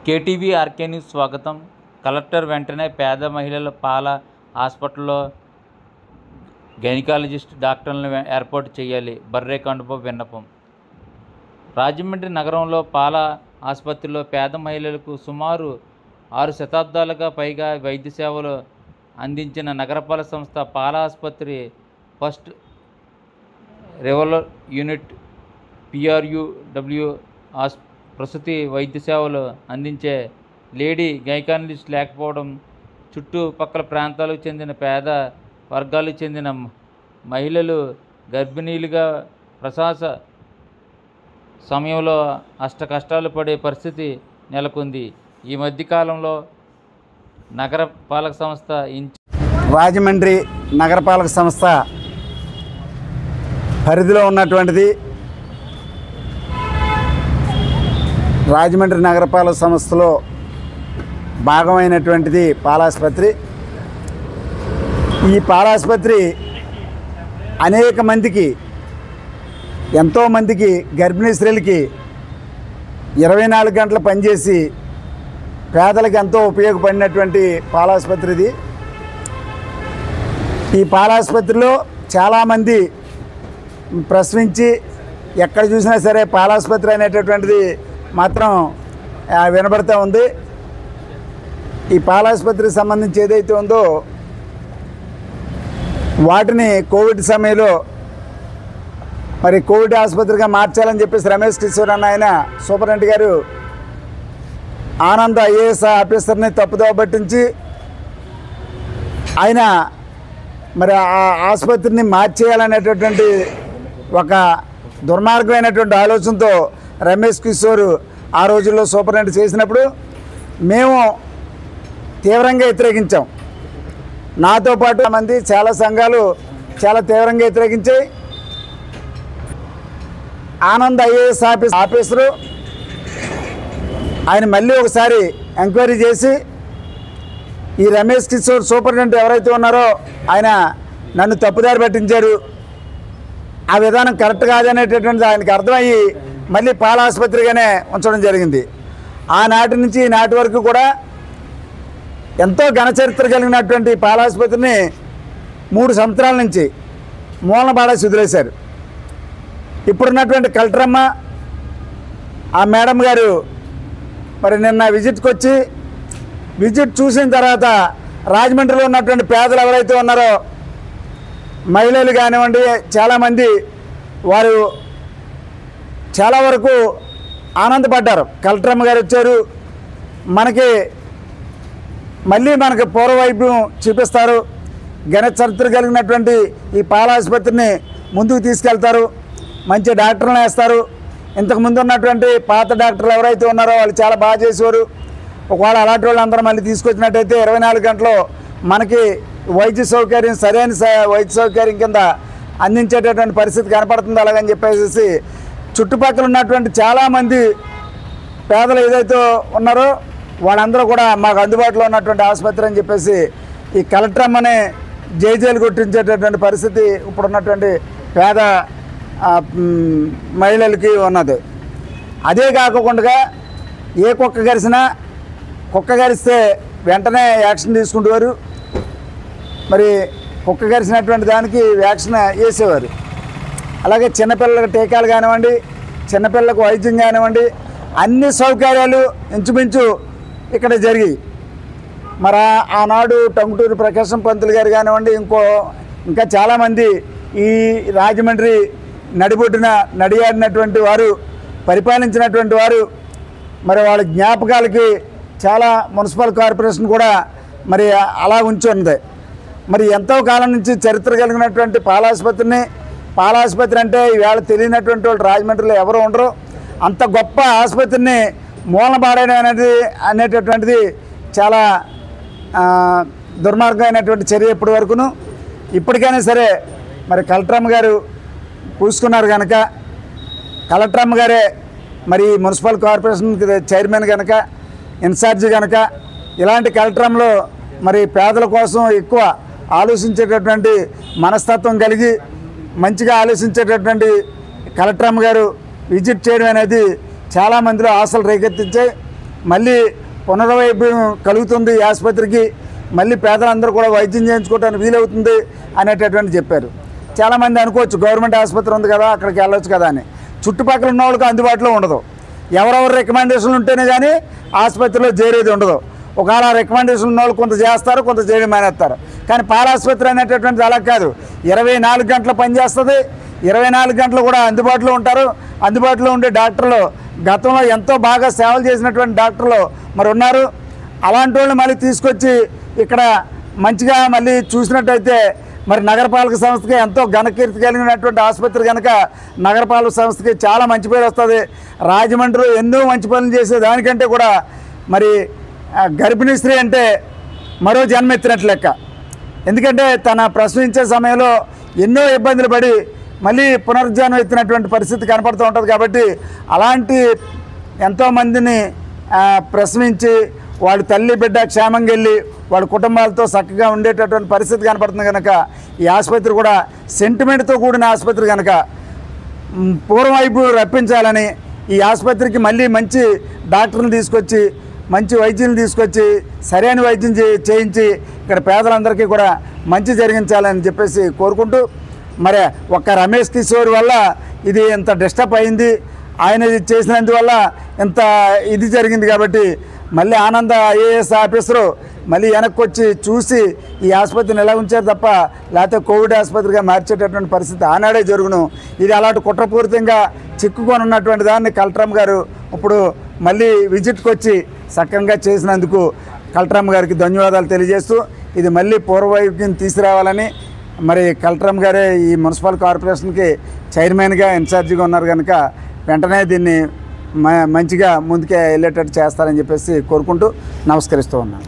KTV RK news స్వాగతం. Collector వెంటనే పేద మహిళల పాల హాస్పిటల్లో గైనకాలజిస్ట్ డాక్టర్లను ఏర్పాటు చేయాలి. బర్రే కండుప విన్నపం. రాజమండ్రి నగరంలో పాల ఆసుపత్రిలో పేద మహిళలకు సుమారు 6 శతాబ్దాలుగా పైగా వైద్య సేవలు అందించిన నగరపాలక సంస్థ పాల ఆసుపత్రి ఫస్ట్ రెవలర్ యూనిట్ PRUW ప్రసూతి వైద్య సేవలు అందించే లేడీ గైనకాలజిస్ట్ లేకపోవడం, చుట్టుపక్కల ప్రాంతాలకు చెందిన పేద వర్గాలకు చెందిన మహిళలు గర్భిణీలుగా ప్రసవ సమయంలో కష్టాలు పడే పరిస్థితి నెలకొంది. ఈ మధ్యకాలంలో నగరపాలక సంస్థ రాజమండ్రి నగరపాలక సంస్థ పరిధిలో ఉన్నటువంటిది రాజమండ్రి నగరపాలక సంస్థలో భాగమైనటువంటిది పాలాసుపత్రి. ఈ పాలాసుపత్రి అనేక మందికి, ఎంతోమందికి గర్భిణీ స్త్రీలకి 24 గంటలు పనిచేసి పేదలకు ఎంతో ఉపయోగపడినటువంటి పాలాసుపత్రి ఇది. ఈ పాలాసుపత్రిలో చాలామంది ప్రసవించి ఎక్కడ చూసినా సరే పాలాసుపత్రి అనేటటువంటిది మాత్రం వినబడుతూ ఉంది. ఈ పాలాసుపత్రికి సంబంధించి ఏదైతే ఉందో వాటిని కోవిడ్ సమయంలో మరి కోవిడ్ ఆసుపత్రిగా మార్చాలని చెప్పేసి రమేష్ కిషోర్ అన్న ఆయన సూపరింటెండెంట్ గారు ఆనంద్ IAS ఆఫీసర్ని తప్పుదోవ పట్టించి ఆయన మరి ఆ ఆసుపత్రిని మార్చేయాలనేటటువంటి ఒక దుర్మార్గమైనటువంటి ఆలోచనతో రమేష్ కిషోర్ ఆ రోజుల్లో సూపరింటెండెంట్ చేసినప్పుడు మేము తీవ్రంగా వ్యతిరేకించాం. నాతో పాటు మంది చాలా సంఘాలు చాలా తీవ్రంగా వ్యతిరేకించాయి. ఆనంద్ IAS ఆఫీసరు ఆయన మళ్ళీ ఒకసారి ఎంక్వైరీ చేసి ఈ రమేష్ కిషోర్ సూపరింటెండెంట్ ఎవరైతే ఉన్నారో ఆయన నన్ను తప్పుదారి పట్టించారు, ఆ విధానం కరెక్ట్ కాదనేటటువంటిది ఆయనకు అర్థమయ్యి మళ్ళీ పాల ఆసుపత్రిగానే ఉంచడం జరిగింది. ఆనాటి నుంచి ఈనాటి వరకు కూడా ఎంతో ఘనచరిత్ర కలిగినటువంటి పాల ఆసుపత్రిని 3 సంవత్సరాల నుంచి మూలన పాడేసి వదిలేశారు. ఇప్పుడున్నటువంటి కలెక్టరమ్మ ఆ మేడం గారు మరి నిన్న విజిట్కి వచ్చి విజిట్ చూసిన తర్వాత రాజమండ్రిలో ఉన్నటువంటి పేదలు ఎవరైతే ఉన్నారో మహిళలు కానివ్వండి చాలామంది వారు చాలా వరకు ఆనందపడ్డారు. కలెక్టరమ్మ గారు వచ్చారు, మనకి పూర్వవైభవం చూపిస్తారు, ఘన చరిత్ర కలిగినటువంటి ఈ పాల ఆసుపత్రిని ముందుకు తీసుకెళ్తారు, మంచి డాక్టర్లను వేస్తారు. ఇంతకుముందు ఉన్నటువంటి పాత డాక్టర్లు ఎవరైతే ఉన్నారో వాళ్ళు చాలా బాగా చేసేవారు. ఒకవేళ అలాంటి వాళ్ళు అందరూ మళ్ళీ తీసుకొచ్చినట్టయితే 24 గంటలు మనకి వైద్య సౌకర్యం సరైన వైద్య సౌకర్యం కింద అందించేటటువంటి పరిస్థితి కనపడుతుంది. అలాగని చెప్పేసి చుట్టుపక్కల ఉన్నటువంటి చాలామంది పేదలు ఏదైతే ఉన్నారో వాళ్ళందరూ కూడా మాకు అందుబాటులో ఉన్నటువంటి ఆసుపత్రి అని చెప్పేసి ఈ కలెక్టరమ్మని జైలు కొట్టించేటటువంటి పరిస్థితి ఇప్పుడున్నటువంటి పేద మహిళలకి ఉన్నది. అదే కాకుండా ఏ కుక్క గరిస్తే వెంటనే యాక్షన్ తీసుకుంటేవారు. మరి కుక్క గరిచినటువంటి దానికి వ్యాక్సిన్ వేసేవారు. అలాగే చిన్నపిల్లలకు టీకాలు కానివ్వండి, చిన్నపిల్లలకు వైద్యం కానివ్వండి, అన్ని సౌకర్యాలు ఇంచుమించు ఇక్కడ జరిగాయి. మరి ఆనాడు టంగుటూరి ప్రకాశం పంతులు గారు కానివ్వండి, ఇంకా చాలామంది ఈ రాజమండ్రి నడిబొడ్డున నడియాడినటువంటి వారు, పరిపాలించినటువంటి వారు, మరి వాళ్ళ జ్ఞాపకాలకి చాలా మున్సిపల్ కార్పొరేషన్ కూడా మరి అలా ఉంచి ఉంది. మరి ఎంతో కాలం నుంచి చరిత్ర కలిగినటువంటి పాలాసుపత్రి అంటే ఈవేళ తెలియనటువంటి వాళ్ళు రాజమండ్రిలో ఎవరు ఉండరు. అంత గొప్ప ఆసుపత్రిని మూలన పాడేయడం అనేటటువంటిది చాలా దుర్మార్గమైనటువంటి చర్య ఇప్పటి వరకును. ఇప్పటికైనా సరే మరి కలెక్టరమ్మ గారు పూసుకున్నారు కనుక, కలెక్టరమ్మ గారే మరి మున్సిపల్ కార్పొరేషన్ చైర్మన్ కనుక, ఇన్ఛార్జి కనుక, ఇలాంటి కలెక్టరమ్మలో మరి పేదల కోసం ఎక్కువ ఆలోచించేటటువంటి మనస్తత్వం కలిగి మంచిగా ఆలోచించేటటువంటి కలెక్టరమ్మ గారు విజిట్ చేయడం అనేది చాలామందిలో ఆశలు రేకెత్తించాయి. మళ్ళీ పునర్వైభవం కలుగుతుంది ఈ ఆసుపత్రికి, మళ్ళీ పేదలందరూ కూడా వైద్యం చేయించుకోవడానికి వీలవుతుంది అనేటటువంటి చెప్పారు. చాలామంది అనుకోవచ్చు గవర్నమెంట్ ఆసుపత్రి ఉంది కదా అక్కడికి వెళ్ళొచ్చు కదా అని. చుట్టుపక్కల ఉన్న వాళ్ళకి అందుబాటులో ఉండదు. ఎవరెవరు రికమెండేషన్లు ఉంటేనే కానీ ఆసుపత్రిలో చేరేది ఉండదు. ఒకవేళ రికమెండేషన్ ఉన్న వాళ్ళు కొంత చేస్తారు, కొంత చేయడం మానేస్తారు. కానీ పాల ఆసుపత్రి అనేటటువంటిది అలా కాదు. 24 గంటలు పనిచేస్తుంది. 24 గంటలు కూడా అందుబాటులో ఉంటారు. అందుబాటులో ఉండే డాక్టర్లు గతంలో ఎంతో బాగా సేవలు చేసినటువంటి డాక్టర్లు మరి ఉన్నారు. అలాంటి వాళ్ళు మళ్ళీ తీసుకొచ్చి ఇక్కడ మంచిగా మళ్ళీ చూసినట్టయితే మరి నగరపాలక సంస్థకి ఎంతో ఘనకీర్తి కలిగినటువంటి ఆసుపత్రి కనుక నగరపాలక సంస్థకి చాలా మంచి పేరు వస్తుంది. రాజమండ్రిలో ఎన్నో మంచి పనులు చేసే దానికంటే కూడా మరి గర్భిణీ స్త్రీ అంటే మరో జన్మెత్తినట్లు లెక్క. ఎందుకంటే తన ప్రసవించే సమయంలో ఎన్నో ఇబ్బందులు పడి మళ్ళీ పునరుజ్జీవనం ఎత్తినటువంటి పరిస్థితి కనపడుతూ ఉంటుంది. కాబట్టి అలాంటి ఎంతోమందిని ప్రసవించి వాళ్ళ తల్లి బిడ్డ క్షేమంగా వెళ్ళి వాళ్ళ కుటుంబాలతో చక్కగా ఉండేటటువంటి పరిస్థితి కనపడుతుంది కనుక ఈ ఆసుపత్రి కూడా సెంటిమెంట్తో కూడిన ఆసుపత్రి కనుక పూర్వవైపు రప్పించాలని ఈ ఆసుపత్రికి మళ్ళీ మంచి డాక్టర్ని తీసుకొచ్చి మంచి వైద్యులు తీసుకొచ్చి సరైన వైద్యం చేయించి ఇక్కడ పేదలందరికీ కూడా మంచి జరిగించాలని చెప్పేసి కోరుకుంటూ, మరి ఒక్క రమేష్ కిషోర్ వల్ల ఇది ఇంత డిస్టర్బ్ అయింది, ఆయన చేసినందువల్ల ఇంత ఇది జరిగింది. కాబట్టి మళ్ళీ ఆనంద ఐఏఎస్ ఆఫీసరు మళ్ళీ వెనక్కి వచ్చి చూసి ఈ ఆసుపత్రిని ఎలా ఉంచారు తప్ప లేకపోతే కోవిడ్ ఆసుపత్రిగా మార్చేటటువంటి పరిస్థితి ఆనాడే జరుగును. ఇది అలాంటి కుట్రపూరితంగా చిక్కుకొని ఉన్నటువంటి దాన్ని కలెక్టర్ గారు ఇప్పుడు మళ్ళీ విజిట్కి వచ్చి సక్రమంగా చేసినందుకు కలెక్టర్ గారికి ధన్యవాదాలు తెలియజేస్తూ ఇది మళ్ళీ పూర్వవైపుకి తీసుకురావాలని, మరి కలెక్టర్ గారే ఈ మున్సిపల్ కార్పొరేషన్కి చైర్మన్గా ఇన్ఛార్జిగా ఉన్నారు కనుక వెంటనే దీన్ని మంచిగా ముందుకే వెళ్ళేటట్టు చేస్తారని చెప్పేసి కోరుకుంటూ నమస్కరిస్తూ ఉన్నాను.